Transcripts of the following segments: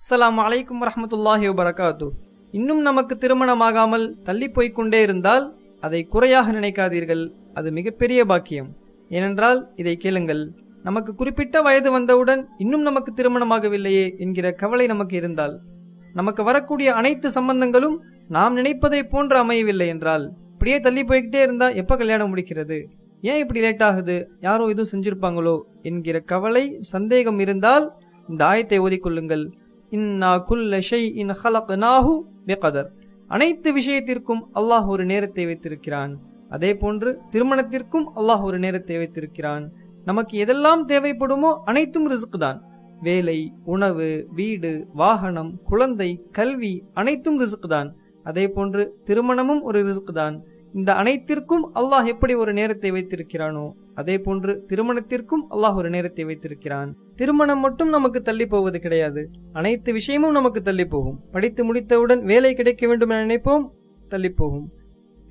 அஸ்ஸலாமு அலைக்கும் வரஹ்மத்துல்லாஹி வபரகாத்து. இன்னும் நமக்கு திருமணமாகாமல் தள்ளி போய்கொண்டே இருந்தால் அதை குறையாக நினைக்காதீர்கள். அது மிகப்பெரிய பாக்கியம். ஏனென்றால் இதை கேளுங்கள், நமக்கு குறிப்பிட்ட வயது வந்தவுடன் இன்னும் நமக்கு திருமணமாகவில்லையே என்கிற கவலை நமக்கு இருந்தால், நமக்கு வரக்கூடிய அனைத்து சம்பந்தங்களும் நாம் நினைப்பதை போன்று அமையவில்லை என்றால், இப்படியே தள்ளி போய்கிட்டே இருந்தா எப்ப கல்யாணம் முடிக்கிறது, ஏன் இப்படி லேட் ஆகுது, யாரோ எதுவும் செஞ்சிருப்பாங்களோ என்கிற கவலை சந்தேகம் இருந்தால் இந்த ஆயத்தை ஓதிக்கொள்ளுங்கள். இன்னா குல்ல ஷைஇன் ஹலக்னாஹு பிகதர். அனைத்து விஷயத்திற்கும் அல்லாஹ் ஒரு நேரத்தை வைத்திருக்கிறான். அதே போன்று திருமணத்திற்கும் அல்லாஹ் ஒரு நேரத்தை வைத்திருக்கிறான். நமக்கு எதெல்லாம் தேவைப்படுமோ அனைத்தும் ரிஸ்க் தான். வேலை, உணவு, வீடு, வாகனம், குழந்தை, கல்வி அனைத்தும் ரிஸ்க் தான். அதே போன்று திருமணமும் ஒரு ரிஸ்க் தான். இந்த அனைத்திற்கும் அல்லாஹ் எப்படி ஒரு நேரத்தை வைத்திருக்கிறானோ அதே போன்று திருமணத்திற்கும் அல்லாஹ் ஒரு நேரத்தை வைத்திருக்கிறான். திருமணம் மட்டும் நமக்கு தள்ளி போவது கிடையாது, அனைத்து விஷயமும் நமக்கு தள்ளி போகும். படித்து முடித்தவுடன் வேலை கிடைக்க வேண்டும் என நினைப்போம், தள்ளி போகும்.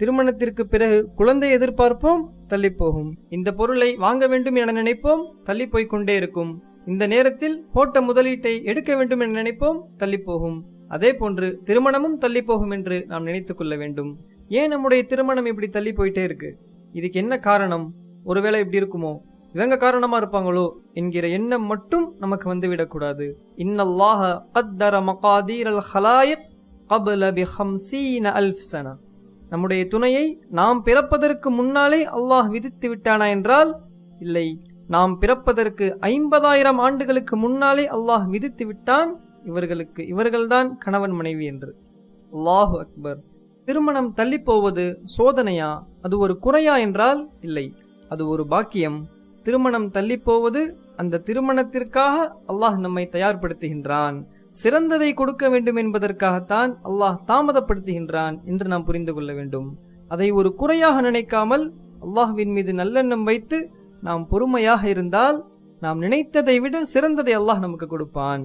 திருமணத்திற்கு பிறகு குழந்தை எதிர்பார்ப்போம், தள்ளி போகும். இந்த பொருளை வாங்க வேண்டும் என நினைப்போம், தள்ளி போய்கொண்டே இருக்கும். இந்த நேரத்தில் போட்ட முதலீட்டை எடுக்க வேண்டும் என நினைப்போம், தள்ளி போகும். அதே போன்று திருமணமும் தள்ளி போகும் என்று நாம் நினைத்துக் கொள்ள வேண்டும். ஏன் நம்முடைய திருமணம் இப்படி தள்ளி போயிட்டே இருக்கு, இதுக்கு என்ன காரணம், ஒருவேளை இப்படி இருக்குமோ, இவங்க காரணமா இருப்பாங்களோ என்கிற எண்ணம் மட்டும் நமக்கு வந்துவிடக்கூடாது. இன்னல்லாஹ கத்தர மகாதீரல் ஹலாயிக் கப்ல பி 50,000 சனா. நம்முடைய துணையை நாம் பிறப்பதற்கு முன்னாலே அல்லாஹ் விதித்து விட்டானா என்றால் இல்லை, நாம் பிறப்பதற்கு 50,000 ஆண்டுகளுக்கு முன்னாலே அல்லாஹ் விதித்து விட்டான் இவர்கள்தான் கணவன் மனைவி என்று. அல்லாஹு அக்பர். திருமணம் தள்ளி போவது சோதனையா, அது ஒரு குறையா என்றால் இல்லை, அது ஒரு பாக்கியம். திருமணம் தள்ளி போவது அந்த திருமணத்திற்காக அல்லாஹ் நம்மை தயார்படுத்துகின்றான். சிறந்ததை கொடுக்க வேண்டும் என்பதற்காகத்தான் அல்லாஹ் தாமதப்படுத்துகின்றான் என்று நாம் புரிந்து கொள்ள வேண்டும். அதை ஒரு குறையாக நினைக்காமல் அல்லாஹ்வின் மீது நல்லெண்ணம் வைத்து நாம் பொறுமையாக இருந்தால் நாம் நினைத்ததை விட சிறந்ததை அல்லாஹ் நமக்கு கொடுப்பான்.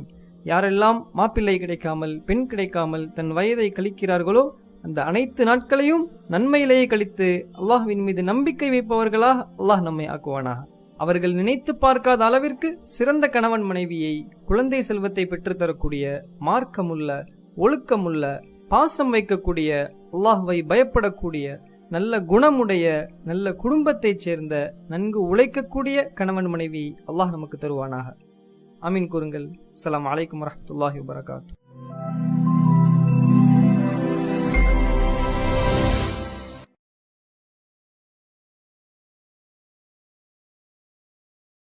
யாரெல்லாம் மாப்பிள்ளை கிடைக்காமல் பெண் கிடைக்காமல் தன் வயதை கழிக்கிறார்களோ அந்த அனைத்து நாட்களையும் நன்மையிலேயே கழித்து அல்லாஹ்வின் மீது நம்பிக்கை வைப்பவர்களாக அல்லாஹ் நம்மை ஆக்குவானாக. அவர்கள் நினைத்து பார்க்காத அளவிற்கு சிறந்த கணவன் மனைவியை, குழந்தை செல்வத்தை பெற்றுத்தரக்கூடிய, மார்க்கமுள்ள, ஒழுக்கமுள்ள, பாசம் வைக்கக்கூடிய, அல்லாஹ்வை பயப்படக்கூடிய, நல்ல குணமுடைய, நல்ல குடும்பத்தைச் சேர்ந்த, நன்கு உழைக்கக்கூடிய கணவன் மனைவி அல்லாஹ் நமக்கு தருவானாக. ஆமீன் கூறுங்கள். அஸ்ஸலாமு அலைக்கும் வரஹ்மத்துல்லாஹி வபரகாத்துஹு.